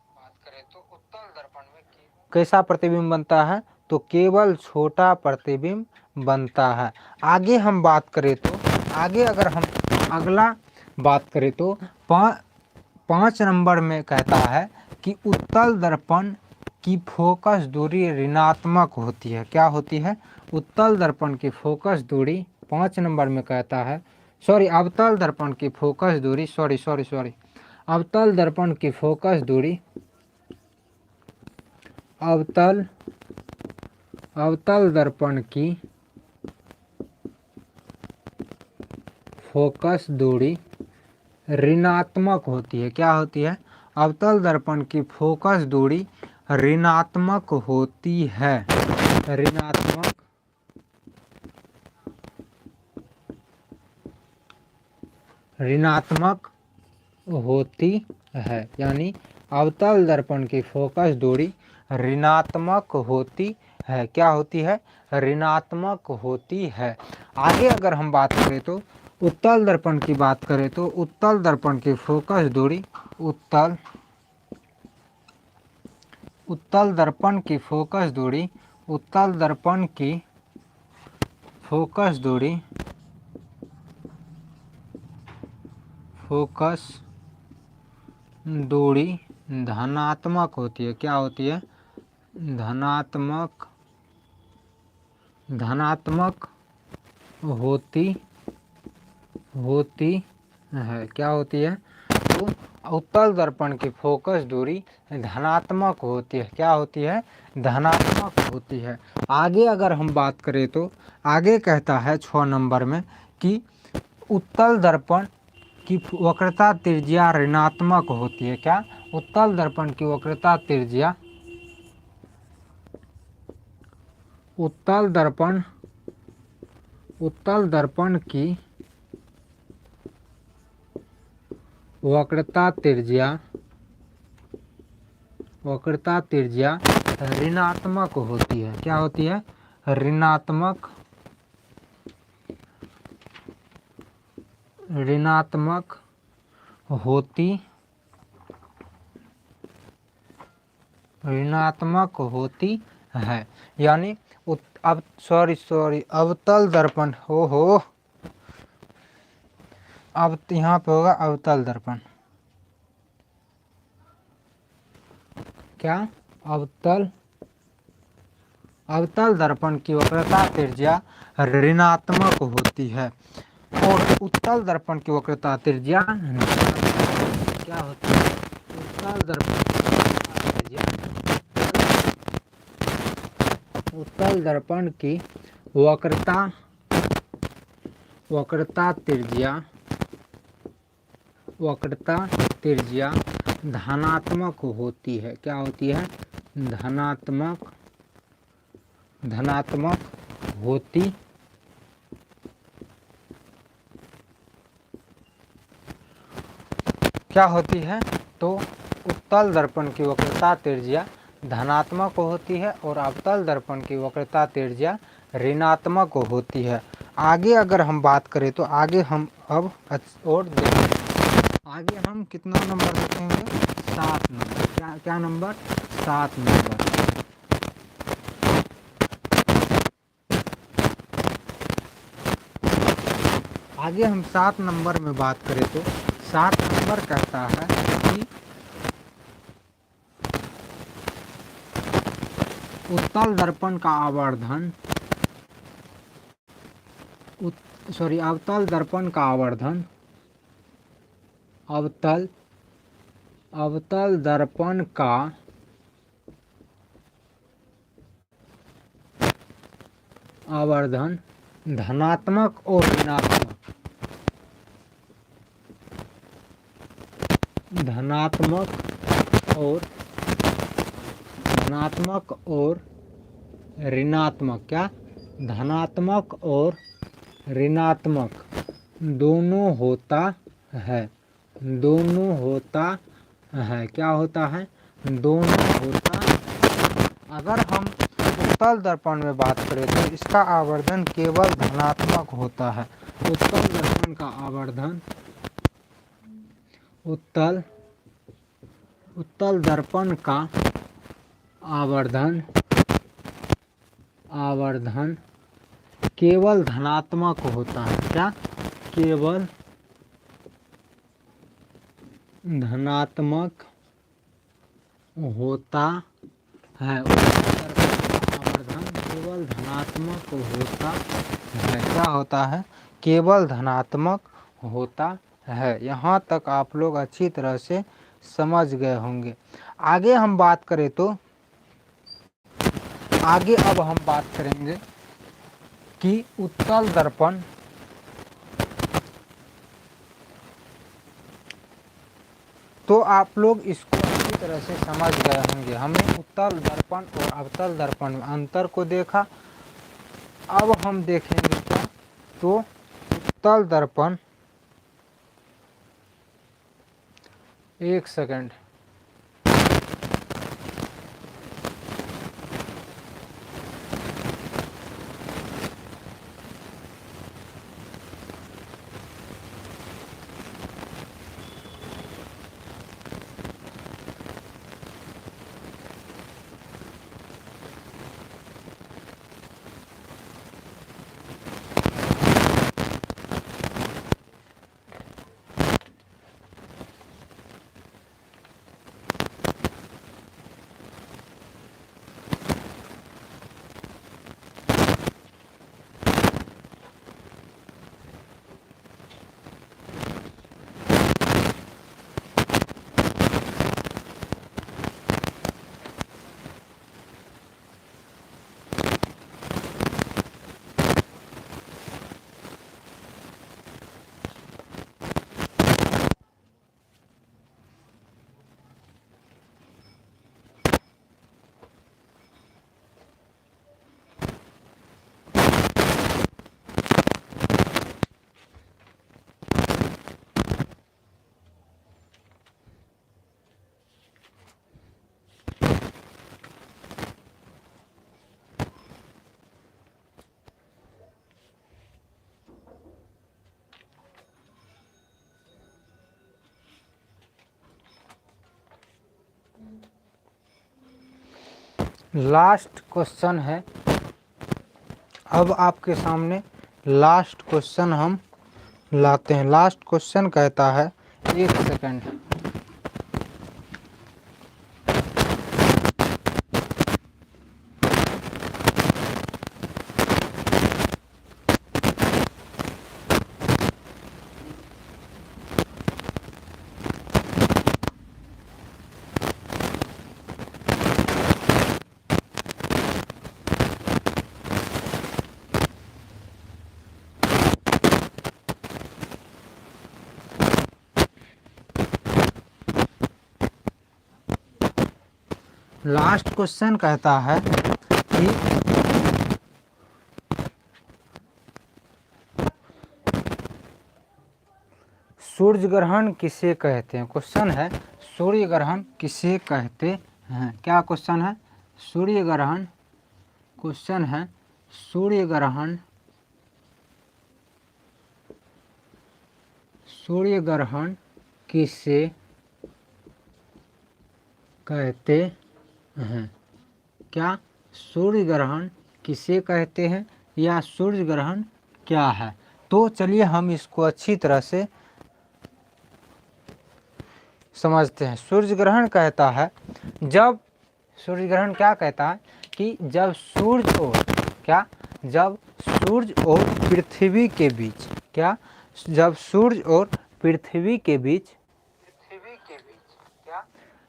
कैसा प्रतिबिंब बनता है? तो केवल छोटा प्रतिबिंब बनता है। आगे हम बात करें तो अगर हम अगला बात करें तो 5 नंबर में कहता है कि उत्तल दर्पण की फोकस दूरी ऋणात्मक होती है। क्या होती है? उत्तल दर्पण की फोकस दूरी 5 नंबर में कहता है, अवतल दर्पण की फोकस दूरी अवतल दर्पण की फोकस दूरी अवतल दर्पण की फोकस दूरी ऋणात्मक होती है। क्या होती है? अवतल दर्पण की फोकस दूरी ऋणात्मक होती है। ऋणात्मक होती है। यानी अवतल दर्पण की फोकस दूरी ऋणात्मक होती है। क्या होती है? ऋणात्मक होती है। आगे अगर हम बात करें तो उत्तल दर्पण की बात करें तो उत्तल दर्पण की फोकस दूरी उत्तल दर्पण की फोकस दूरी धनात्मक होती है। क्या होती है? धनात्मक होती है। क्या होती है? तो उत्तल दर्पण की फोकस दूरी धनात्मक होती है। क्या होती है? धनात्मक होती है। आगे अगर हम बात करें तो आगे कहता है 6 नंबर में कि उत्तल दर्पण की वक्रता त्रिज्या ऋणात्मक होती है। क्या? उत्तल दर्पण की वक्रता त्रिज्या उत्तल दर्पण की वक्रता त्रिज्या ऋणात्मक होती है। क्या होती है? ऋणात्मक होती है। यानी अवतल दर्पण अब यहाँ पे होगा अवतल दर्पण। क्या? अवतल दर्पण की वक्रता त्रिज्या ऋणात्मक होती है और उत्तल दर्पण की वक्रता त्रिज्या क्या होती है? उत्तल दर्पण की वक्रता त्रिज्या उत्तल दर्पण की वक्रता त्रिज्या धनात्मक होती है। क्या होती है? धनात्मक होती क्या होती है? तो उत्तल दर्पण की वक्रता त्रिज्या धनात्मक होती है और अवतल दर्पण की वक्रता त्रिज्या ऋणात्मक होती है। आगे अगर हम बात करें तो आगे हम अब और देखेंगे। आगे हम कितना नंबर देखेंगे? 7 नंबर। क्या नंबर? 7 नंबर। आगे हम 7 नंबर में बात करें तो 7 नंबर कहता है कि उत्तल दर्पण का आवर्धन अवतल दर्पण का आवर्धन अवतल दर्पण का आवर्धन धनात्मक और ऋणात्मक क्या? धनात्मक और ऋणात्मक दोनों होता है। क्या होता है? दोनों होता है। अगर हम उत्तल दर्पण में बात करें तो इसका आवर्धन केवल धनात्मक होता है। उत्तल दर्पण का आवर्धन उत्तल दर्पण का आवर्धन केवल धनात्मक होता है। क्या? केवल धनात्मक होता है। आवर्धन केवल धनात्मक होता है। क्या होता है? केवल धनात्मक होता है। यहाँ तक आप लोग अच्छी तरह से समझ गए होंगे। आगे हम बात करें तो अब हम बात करेंगे कि उत्तल दर्पण तो आप लोग इसको अच्छी तरह से समझ गए होंगे। हमने उत्तल दर्पण और अवतल दर्पण में अंतर को देखा। अब हम देखेंगे क्या? तो उत्तल दर्पण, एक सेकंड, लास्ट क्वेश्चन है। अब आपके सामने लास्ट क्वेश्चन हम लाते हैं। लास्ट क्वेश्चन कहता है, एक सेकंड, लास्ट क्वेश्चन कहता है कि सूर्य ग्रहण किसे कहते हैं। क्वेश्चन है सूर्य ग्रहण किसे कहते हैं। क्या क्वेश्चन है? सूर्य ग्रहण। क्वेश्चन है सूर्य ग्रहण, सूर्य ग्रहण किसे कहते हैं। क्या सूर्य ग्रहण किसे कहते हैं या सूर्य ग्रहण क्या है। तो चलिए हम इसको अच्छी तरह से समझते हैं। सूर्य ग्रहण कहता है जब, सूर्य ग्रहण क्या कहता है कि जब सूर्य और क्या, जब सूर्य और पृथ्वी के बीच, क्या, जब सूर्य और पृथ्वी के बीच, क्या,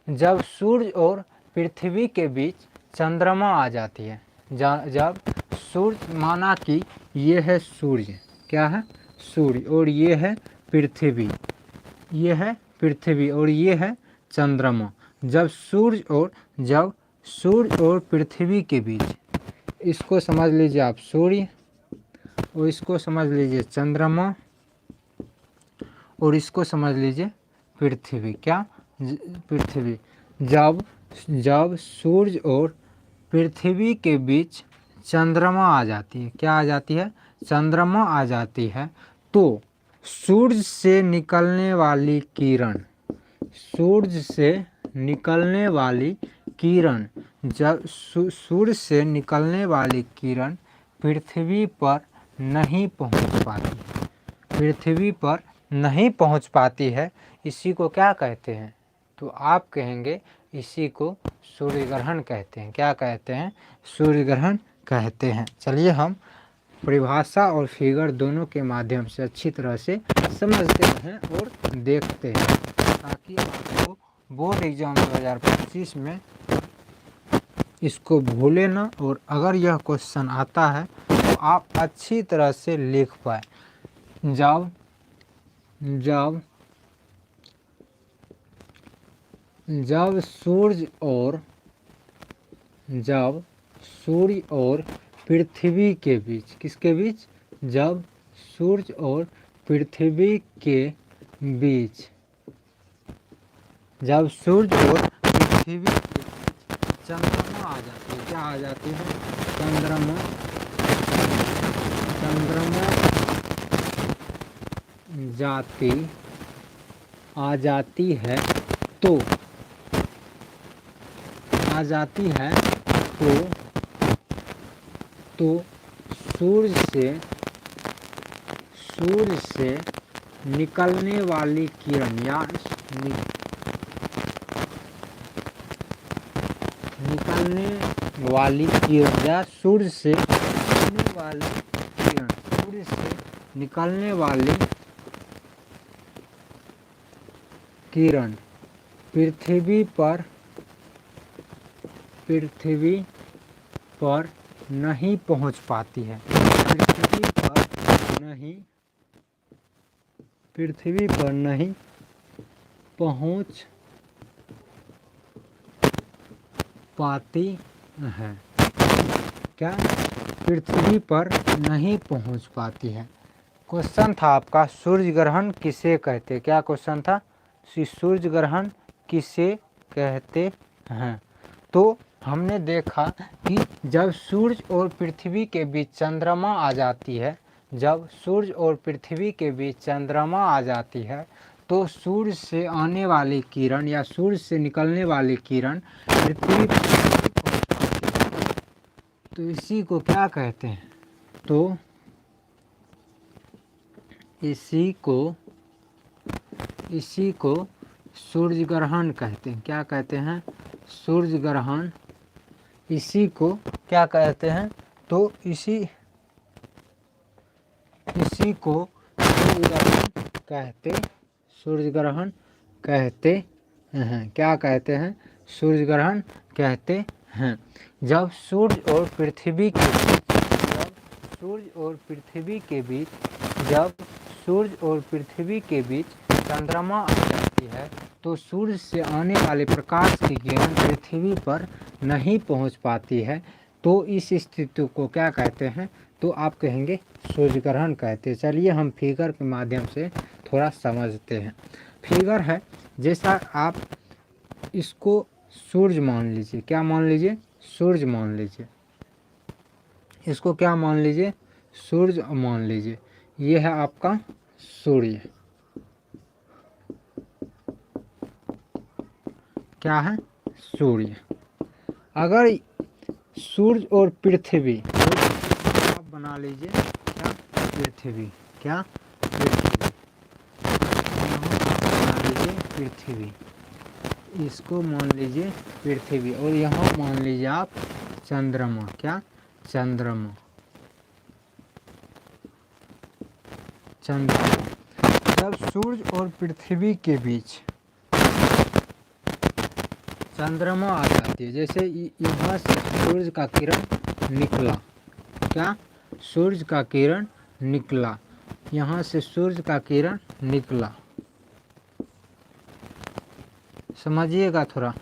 जब सूर्य और पृथ्वी के बीच चंद्रमा आ जाती है। जब सूर्य, माना कि ये है सूर्य, क्या है, सूर्य, और ये है पृथ्वी, ये है पृथ्वी और ये है चंद्रमा। जब सूर्य और पृथ्वी के बीच, इसको समझ लीजिए आप सूर्य, और इसको समझ लीजिए चंद्रमा, और इसको समझ लीजिए पृथ्वी, क्या, पृथ्वी। जब सूर्य और पृथ्वी के बीच चंद्रमा आ जाती है, क्या आ जाती है, चंद्रमा आ जाती है, तो सूर्य से निकलने वाली किरण, सूर्य से निकलने वाली किरण, जब सूर्य से निकलने वाली किरण पृथ्वी पर नहीं पहुंच पाती, पृथ्वी पर नहीं पहुंच पाती है, इसी को क्या कहते हैं। तो आप कहेंगे इसी को सूर्य ग्रहण कहते हैं। क्या कहते हैं? सूर्य ग्रहण कहते हैं। चलिए हम परिभाषा और फिगर दोनों के माध्यम से अच्छी तरह से समझते हैं और देखते हैं, ताकि आपको बोर्ड एग्जाम 2025 में इसको भूले ना, और अगर यह क्वेश्चन आता है तो आप अच्छी तरह से लिख पाए। जब सूर्य और पृथ्वी के बीच, किसके बीच, जब सूर्य और पृथ्वी के बीच, जब सूर्य और पृथ्वी के बीच चंद्रमा आ जाती है, क्या आ जाती है, चंद्रमा आ जाती है, तो आ जाती है, तो सूर्य से निकलने वाली किरण या निकलने वाली किरण या सूर्य से निकलने वाली किरण, सूर्य से निकलने वाली किरण पृथ्वी पर नहीं पहुंच पाती है, पृथ्वी पर नहीं पहुंच पाती है, क्या, पृथ्वी पर नहीं पहुंच पाती है। क्वेश्चन था आपका सूर्य ग्रहण किसे कहते, क्या क्वेश्चन था, सूर्य ग्रहण किसे कहते हैं। तो हमने देखा कि जब सूर्य और पृथ्वी के बीच चंद्रमा आ जाती है, जब सूर्य और पृथ्वी के बीच चंद्रमा आ जाती है, तो सूर्य से आने वाली किरण या सूर्य से निकलने वाली किरण पृथ्वी पर पहुंचती है, तो इसी को क्या कहते हैं, तो इसी को सूर्य ग्रहण कहते हैं। क्या कहते हैं? सूर्य ग्रहण। इसी को क्या कहते हैं? तो इसी को सूर्य ग्रहण कहते, सूर्य ग्रहण कहते हैं। क्या कहते हैं? सूर्य ग्रहण कहते हैं। जब सूर्य और पृथ्वी के बीच, जब सूर्य और पृथ्वी के बीच चंद्रमा आ जाती है, तो सूर्य से आने वाले प्रकाश की किरण पृथ्वी पर नहीं पहुंच पाती है तो इस स्थिति को क्या कहते हैं? तो आप कहेंगे सूर्य ग्रहण कहते हैं। चलिए हम फिगर के माध्यम से थोड़ा समझते हैं। फिगर है, जैसा आप इसको सूर्य मान लीजिए। क्या मान लीजिए? सूर्य मान लीजिए। इसको क्या मान लीजिए? सूर्य मान लीजिए। ये है आपका सूर्य। क्या है? सूर्य। अगर सूर्य और पृथ्वी आप बना लीजिए। क्या? पृथ्वी। क्या? पृथ्वी। बना लीजिए पृथ्वी। इसको मान लीजिए पृथ्वी और यहाँ मान लीजिए आप चंद्रमा। क्या? चंद्रमा। चंद्रमा। जब सूर्य और पृथ्वी के बीच चंद्रमा आ जाती है, जैसे यहाँ से सूर्य का किरण निकला। क्या? सूर्य का किरण निकला। यहाँ से सूर्य का किरण निकला, समझिएगा थोड़ा।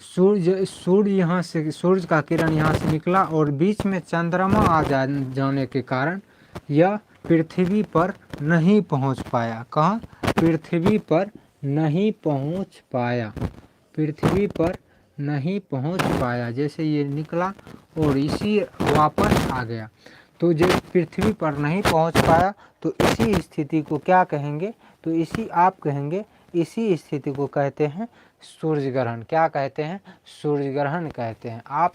सूर्य यहाँ से, सूर्य का किरण यहाँ से निकला और बीच में चंद्रमा आ जाने के कारण यह पृथ्वी पर नहीं पहुँच पाया। कहाँ? पृथ्वी पर नहीं पहुँच पाया। पृथ्वी पर नहीं पहुँच पाया। जैसे ये निकला और इसी वापस आ गया, तो जब पृथ्वी पर नहीं पहुँच पाया तो इसी स्थिति को क्या कहेंगे? तो इसी आप कहेंगे, इसी स्थिति को कहते हैं सूर्य ग्रहण। क्या कहते हैं? सूर्य ग्रहण कहते हैं। आप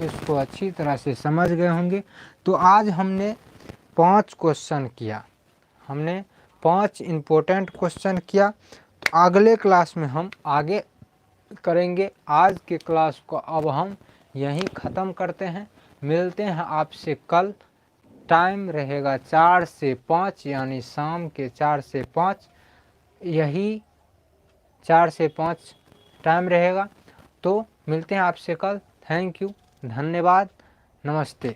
इसको अच्छी तरह से समझ गए होंगे। तो आज हमने 5 क्वेश्चन किया। हमने 5 इम्पोर्टेंट क्वेश्चन किया। तो अगले क्लास में हम आगे करेंगे। आज के क्लास को अब हम यहीं ख़त्म करते हैं। मिलते हैं आपसे कल। टाइम रहेगा 4 से 5, यानी शाम के 4 से 5, यही 4 से 5 टाइम रहेगा। तो मिलते हैं आपसे कल। थैंक यू, धन्यवाद, नमस्ते।